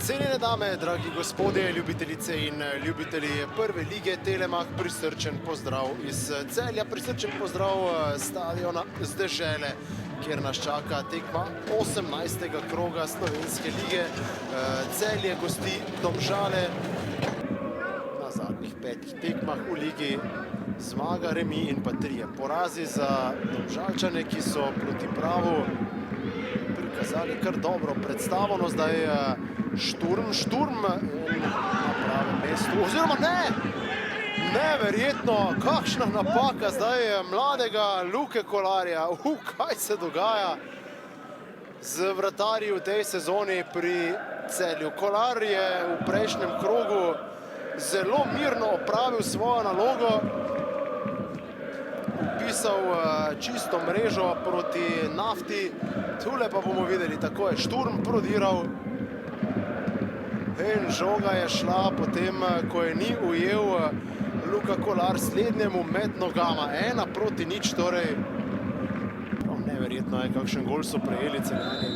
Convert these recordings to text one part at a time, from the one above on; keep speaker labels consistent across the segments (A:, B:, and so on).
A: Cenjene dame, dragi gospodje, ljubitelice in ljubitelji prve lige, Telemach, prisrčen pozdrav iz Celja, prisrčen pozdrav stadiona z Dežele, kjer nas čaka tekma 18. kroga slovenske lige. Celje gosti Domžale na zadnjih 5 tekmah v ligi. Zmaga, remi in pa 3 porazi za Domžalčane, ki so proti Pravu prikazali kar dobro predstavo. No, zdaj Šturm na pravem mestu, oziroma neverjetno, kakšna napaka zdaj mladega Luke Kolarja. Kaj se dogaja z vratarji v tej sezoni pri Celju? Kolar je v prejšnjem krogu zelo mirno opravil svojo nalogo, upisal čisto mrežo proti Nafti. Tule pa bomo videli, tako je Šturm prodiral in žoga je šla potem, ko je ni ujel Luka Kolar slednjemu med nogama. 1-0, torej neverjetno je, kakšen gol so prejeli Celjani.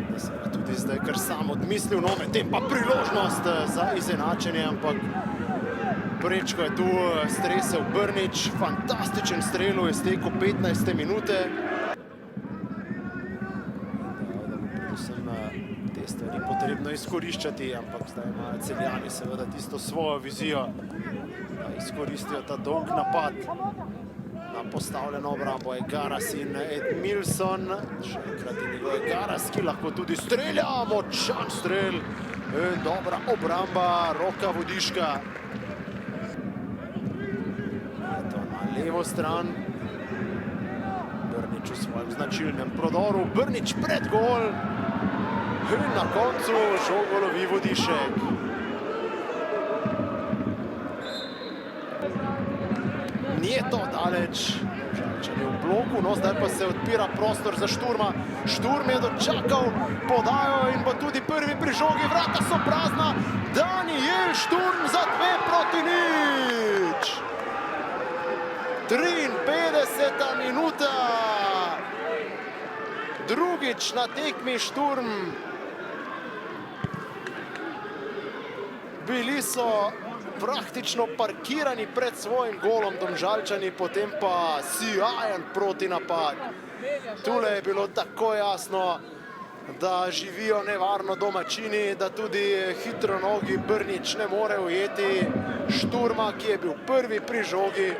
A: Da se je tudi zdaj kar sam odmislil, no medtem pa priložnost za izenačenje, ampak prečko je tu stresel Brnič, fantastičen strel je stekel 15. minute. Te stvari potrebno izkoriščati, ampak zdaj imajo Celjani seveda tisto svojo vizijo, da izkoristijo ta dolg napad. Na postavljeno obrambo je Garas in Edmilson. Še enkrat je njegov Garas, ki lahko tudi strelja, močan strel. Dobra obramba, Roka Vodiška. To na levo stran. Brnič v svojem značilnem prodoru. Brnič pred gol. In na koncu žogo lovi Vodišek. Nije to daleč. Domžalčani v bloku, no zdaj pa se odpira prostor za Šturma. Šturm je dočakal podajo in bo tudi prvi pri žogi. Vrata so prazna. Danijel Šturm za 2-0. 53. minuta. Drugič na tekmi Šturm. Bili so praktično parkirani pred svojim golom Domžalčani, potem pa sijajen protinapad. Tule je bilo tako jasno, da živijo nevarno domačini, da tudi hitronogi Brnič ne more ujeti Šturma, ki je bil prvi pri žogi.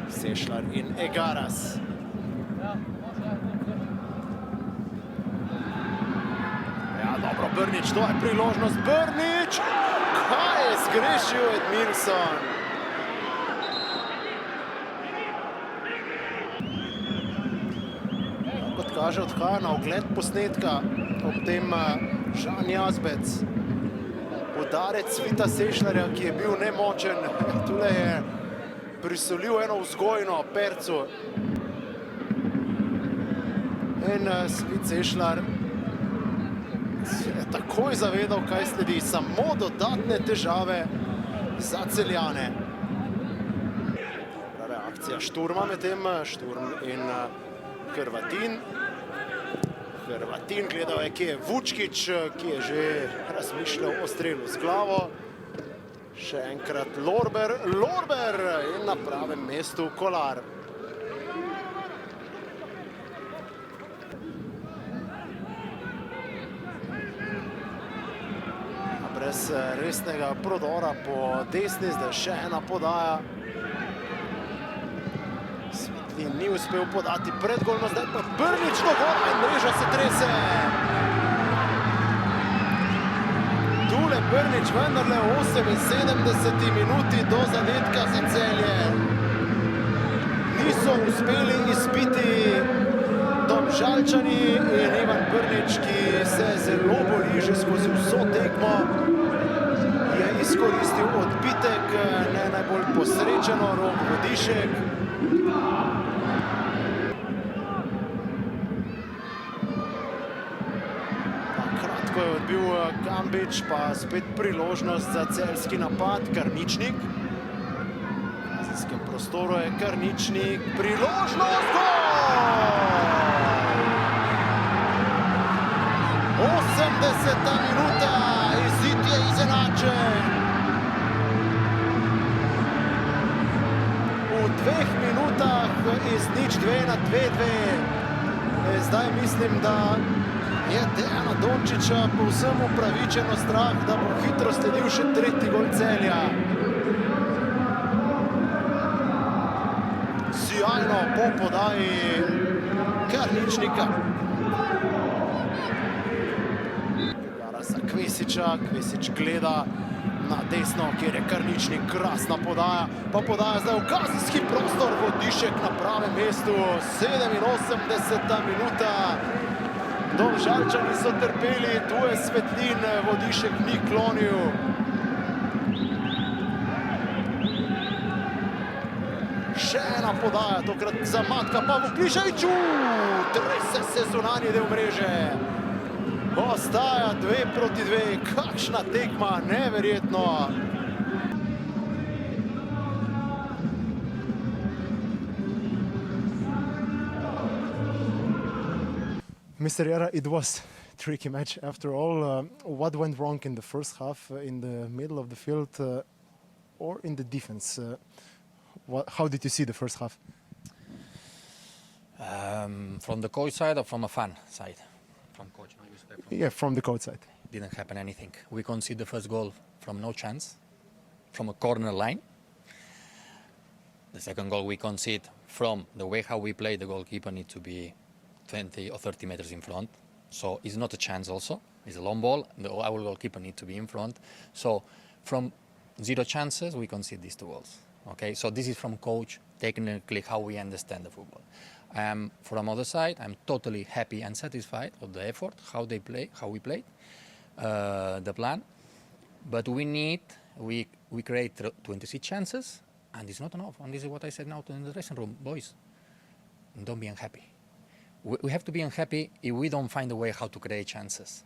A: Sešlar in Egaras. Dobro, Brnič, to je priložnost. Brnič! Kaj je zgrešil Edmilson? Kot kaže, odhaja na ogled posnetka, ob tem Žan Jazbec. Udarec Vita Sešlarja, ki je bil nemočen. Tule je prisolil eno vzgojno percu. In Svit Sešlar se je takoj zavedal, kaj sledi. Samo dodatne težave za Celjane. Reakcija Šturma medtem. Šturm in Hrvatin. Hrvatin gledal je, kje je Vučkič, ki je že razmišljal o strelu z glavo. Še enkrat Lorber. Lorber in na pravem mestu Kolar. Brez resnega prodora po desni, zdaj še ena podaja. Svetlin ni uspel podati pred golno, zdaj pa Brnič do gola in mreža se trese. Tule Brnič vendarle v 78. minuti do zadetka za Celje. Niso uspeli izbiti Domžalčani in Ivan Brnič, ki se zelo bori že skozi vso tekmo, je izkoristil odbitek, ne najbolj posrečeno, Rok Vodišek. Kratko je odbil Gambič, pa spet priložnost za celjski napad. Karničnik. V kazenskem prostoru je Karničnik. Priložnost, gol! minuta, izid je izenačen. V 2 minutah iz 0-2 na 2-2. Zdaj mislim, da je Dejana Dončića povsem upravičeno strah, da bo hitro sledil še 3. gol Celja. Sjajno po podaji Karničnika. Gara za Kvesića, Kvesić gleda na desno, kjer je Karničnik, krasna podaja, pa podaja zdaj v kazenski prostor, Vodišek na pravem mestu, 87. minuta. Domžalčani so trpeli, tu je Svetlin, Vodišek ni klonil. Še ena podaja, tokrat za Matka Pavukliševiću, trese se zunanji del mreže. Ostaja 2-2, kakšna tekma, neverjetno. Mr. Jara, it was a tricky match after all. What went wrong in the first half, in the middle of the field, or in the defense? How did you see the first half?
B: From the coach side or from a fan side? From coach, no?
A: Yeah, from the coach side.
B: Didn't happen anything. We conceded the first goal from no chance, from a corner line. The second goal we concede from the way how we play, the goalkeeper needs to be 20 or 30 meters in front. So it's not a chance also. It's a long ball. Our goalkeeper needs to be in front. So from 0 chances, we concede these 2 goals. Okay, so this is from coach, technically how we understand the football. From other side, I'm totally happy and satisfied of the effort, how they play, how we played, the plan. But we create 26 chances, and it's not enough. And this is what I said now in the dressing room, boys. Don't be unhappy. We have to be unhappy if we don't find a way how to create chances.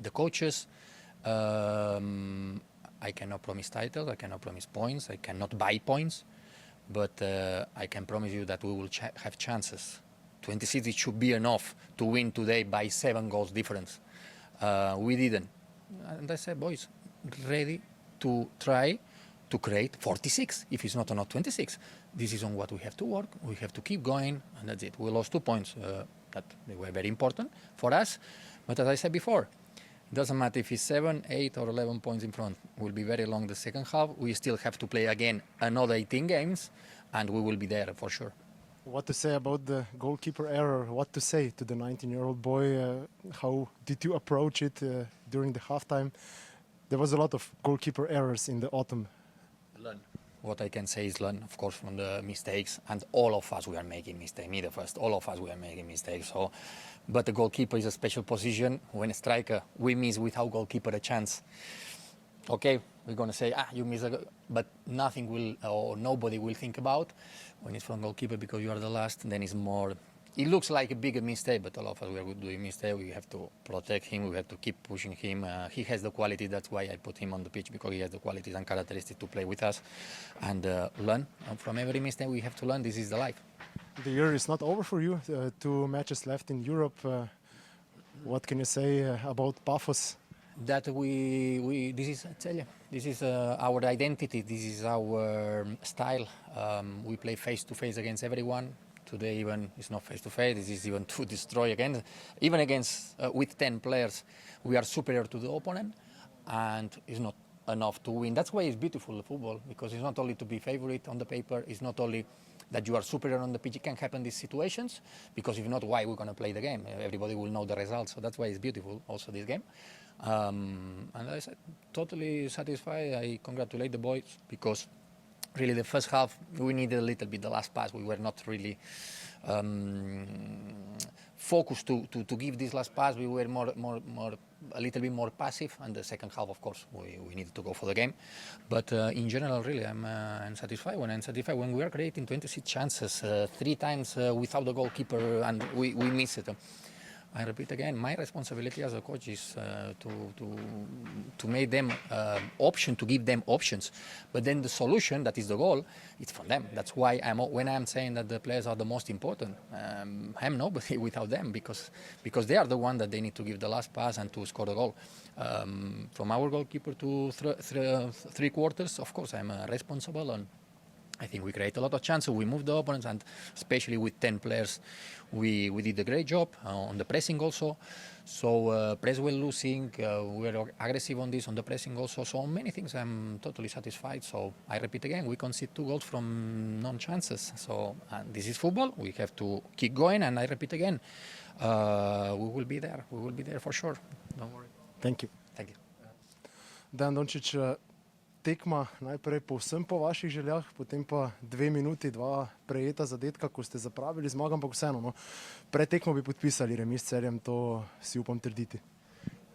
B: The coaches. I cannot promise titles, I cannot promise points, I cannot buy points, but I can promise you that we will have chances. 26 it should be enough to win today by 7 goals difference. We didn't. And I said, boys, ready to try to create 46, if it's not enough 26. This is on what we have to work, we have to keep going, and that's it. We lost 2 points that they were very important for us, but as I said before, it doesn't matter if it's 7, 8 or 11 points in front. It will be very long the second half. We still have to play again another 18 games, and we will be there for sure.
A: What to say about the goalkeeper error? What to say to the 19-year-old boy? How did you approach it during the halftime? There was a lot of goalkeeper errors in the autumn.
B: Learn. What I can say is learn, of course, from the mistakes. And all of us, we are making mistakes. Me the first. All of us, we are making mistakes. So, but the goalkeeper is a special position. When a striker, we miss without goalkeeper a chance. Okay, we're going to say, you miss a goal. But nothing will, or nobody will think about when it's from goalkeeper because you are the last. Then it's more. It looks like a bigger mistake, but all of us we are doing mistake. We have to protect him. We have to keep pushing him. He has the quality. That's why I put him on the pitch, because he has the qualities and characteristics to play with us and learn. And from every mistake we have to learn. This is the life.
A: The year is not over for you. 2 matches left in Europe. What can you say about Paphos?
B: That this is, I tell you, this is our identity. This is our style. We play face to face against everyone. Today even it's not face to face. This is even to destroy again. Even against with 10 players, we are superior to the opponent, and it's not enough to win. That's why it's beautiful, the football, because it's not only to be favorite on the paper. It's not only that you are superior on the pitch. It can happen these situations, because if not, why we're going to play the game? Everybody will know the results. So that's why it's beautiful. Also this game, and I said totally satisfied. I congratulate the boys because. Really, the first half, we needed a little bit the last pass. We were not really focused to give this last pass. We were a little bit more passive. And the second half, of course, we needed to go for the game. But in general, really, I'm satisfied. When we are creating 26 chances, 3 times without the goalkeeper, and we miss it. I repeat again, my responsibility as a coach is to make them option, to give them options. But then the solution, that is the goal, it's from them. That's why when I'm saying that the players are the most important, I'm nobody without them because they are the one that they need to give the last pass and to score the goal. From our goalkeeper to three quarters, of course, I'm responsible, and I think we create a lot of chances. We move the opponents, and especially with 10 players, we did a great job on the pressing also. So press well losing, we were aggressive on the pressing also. So on many things I'm totally satisfied. So I repeat again, we concede 2 goals from non-chances. So this is football. We have to keep going, and I repeat again, we will be there. We will be there for sure. Don't worry.
A: Thank you.
B: Thank you.
A: Dejan Dončić, tekma najprej povsem po vaših željah, potem pa 2 minuti, 2 prejeta zadetka, ko ste zapravili zmago, ampak vseeno, no, pred tekmo bi podpisali remi s Celjem, to si upam trditi.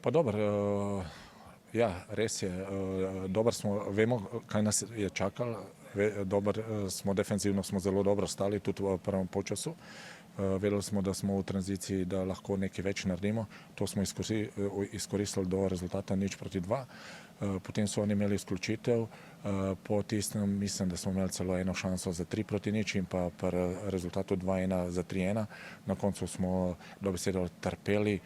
C: Pa dobro, ja, res je, dober smo, vemo, kaj nas je čakalo, smo defensivno, smo zelo dobro stali tudi v prvem polčasu. Vedeli smo, da smo v tranziciji, da lahko nekaj več naredimo. To smo izkoristili do rezultata 0-2. Potem so oni imeli izključitev. Po tistem mislim, da smo imeli celo eno šanso za 3-0 in pa pri rezultatu 2-1 za 3-1. Na koncu smo dobesedno trpeli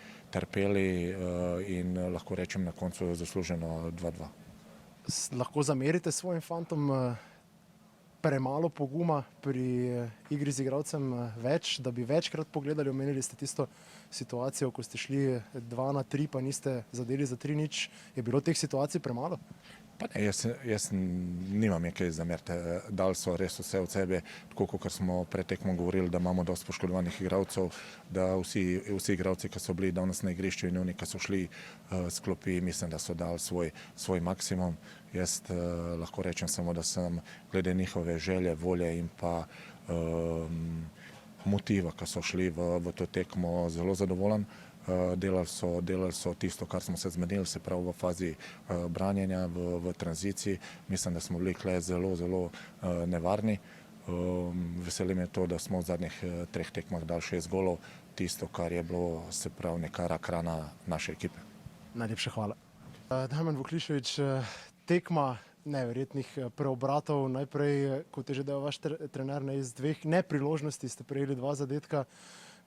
C: in lahko rečem na koncu zasluženo 2-2.
A: Lahko zamerite svojim fantom premalo poguma pri igri z igralcem več, da bi večkrat pogledali, omenili ste tisto situacijo, ko ste šli 2-3, pa niste zadeli za 3-0. Je bilo teh situacij premalo?
C: Pa ne, jaz nimam nekaj zameriti. Dali so res vse od sebe, tako kot smo pred tekmo govorili, da imamo dosti poškodovanih igralcev, da vsi igralci, ki so bili danes na igrišču in oni, ki so šli s klopi, mislim, da so dali svoj maksimum. Jaz lahko rečem samo, da sem glede njihove želje, volje in pa motiva, ki so šli v to tekmo, zelo zadovoljen. Delali so tisto, kar smo se zmenili, se pravi v fazi branjenja, v tranziciji. Mislim, da smo bili tukaj zelo nevarni. Veseli me to, da smo v zadnjih 3 tekmah dali 6 golov, tisto, kar je bilo, se pravi, neka rak rana naše ekipe.
A: Najlepša hvala. Damjan Vuklišević, tekma neverjetnih preobratov. Najprej, kot je že dejal vaš trener, iz 2 nepriložnosti ste prejeli 2 zadetka.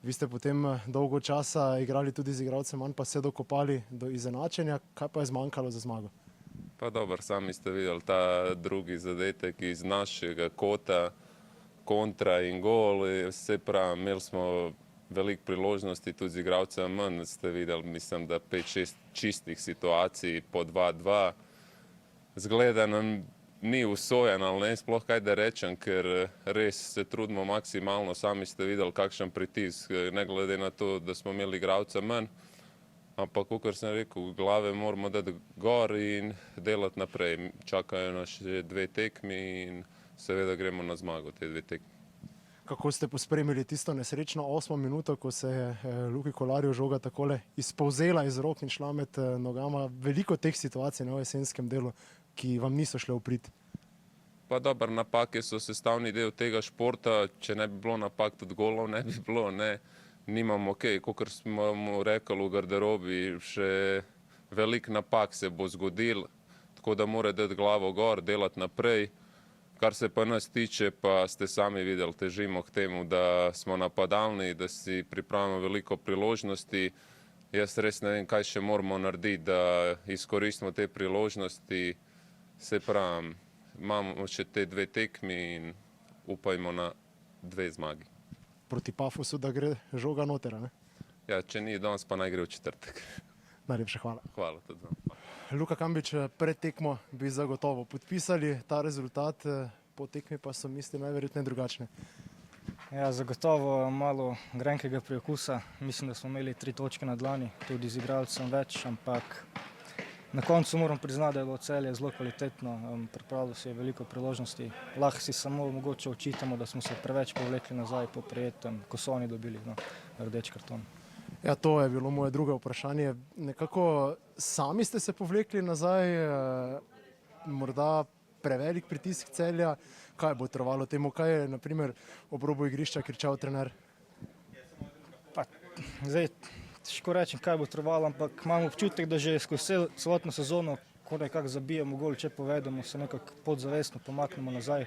A: Vi ste potem dolgo časa igrali tudi z igralcem manj, pa se dokopali do izenačenja. Kaj pa je zmanjkalo za zmago?
D: Pa dobro, sami ste videli ta drugi zadetek iz našega kota, kontra in gol. Se pravi, imeli smo veliko priložnosti tudi z igralcem manj. Ste videli, mislim, da 5-6 čistih situacij po 2-2. Zgleda nam ni usojen, ali ne sploh kaj da rečem, ker res se trudimo maksimalno. Sami ste videli, kakšen pritisk, ne glede na to, da smo imeli igralca manj. Ampak, kot sem rekel, glave moramo dati gor in delati naprej. Čakajo nas še 2 tekmi in seveda gremo na zmago te 2 tekmi.
A: Kako ste pospremili tisto nesrečno 8. minuto, ko se je Luki Kolarju žoga takole izpolzela iz rok in šla med nogama? Veliko teh situacij na jesenskem delu, ki vam niso šle v prid.
D: Pa dobro, napake so sestavni del tega športa. Če ne bi bilo napak, tudi golov ne bi bilo. Nimamo kot smo mu rekli v garderobi, še veliko napak se bo zgodil, tako da mora dati glavo gor, delati naprej. Kar se pa nas tiče, pa ste sami videli, težimo k temu, da smo napadalni, da si pripravimo veliko priložnosti. Jaz res ne vem, kaj še moramo narediti, da izkoristimo te priložnosti. Se pravi, imamo še te 2 tekmi in upajmo na 2 zmagi.
A: Proti Pafosu, da gre žoga noter, ne?
D: Ja, če ni danes, pa naj gre v četrtek.
A: Najlepša hvala.
D: Hvala tudi vam.
A: Luka Kambič, pred tekmo bi zagotovo podpisali ta rezultat, po tekmi pa so misli najverjetneje drugačne.
E: Ja, zagotovo malo grenkega preokusa. Mislim, da smo imeli 3 točke na dlani, tudi z igralcem več, ampak na koncu moram priznati, da je bilo Celje zelo kvalitetno, pripravilo se je veliko priložnosti. Lahko si samo mogoče očitamo, da smo se preveč povlekli nazaj po prijetem, ko so oni dobili rdeč karton.
A: Ja, to je bilo moje drugo vprašanje. Nekako sami ste se povlekli nazaj, morda prevelik pritisk Celja. Kaj bo trvalo temu? Kaj je, na primer, ob robu igrišča kričal trener?
E: Pa, zdaj, Težko rečem, kaj bo trvalo, ampak imam občutek, da že skozi celotno sezono, ko nekako zabijemo gol, če povedemo, se nekako podzavestno pomaknemo nazaj.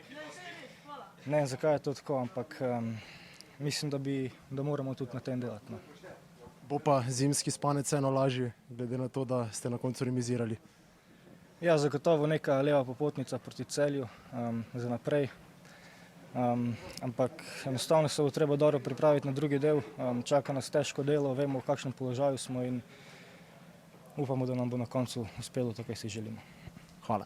E: Ne vem, zakaj je to tako, ampak mislim, da moramo tudi na tem delati. No.
A: Bo pa zimski spanec eno lažji, glede na to, da ste na koncu remizirali.
E: Ja, zagotovo neka leva popotnica proti Celju za naprej. Ampak enostavno se bo treba dobro pripraviti na drugi del. Čaka nas težko delo, vemo, v kakšnem položaju smo in upamo, da nam bo na koncu uspelo to, kar si želimo.
A: Hvala.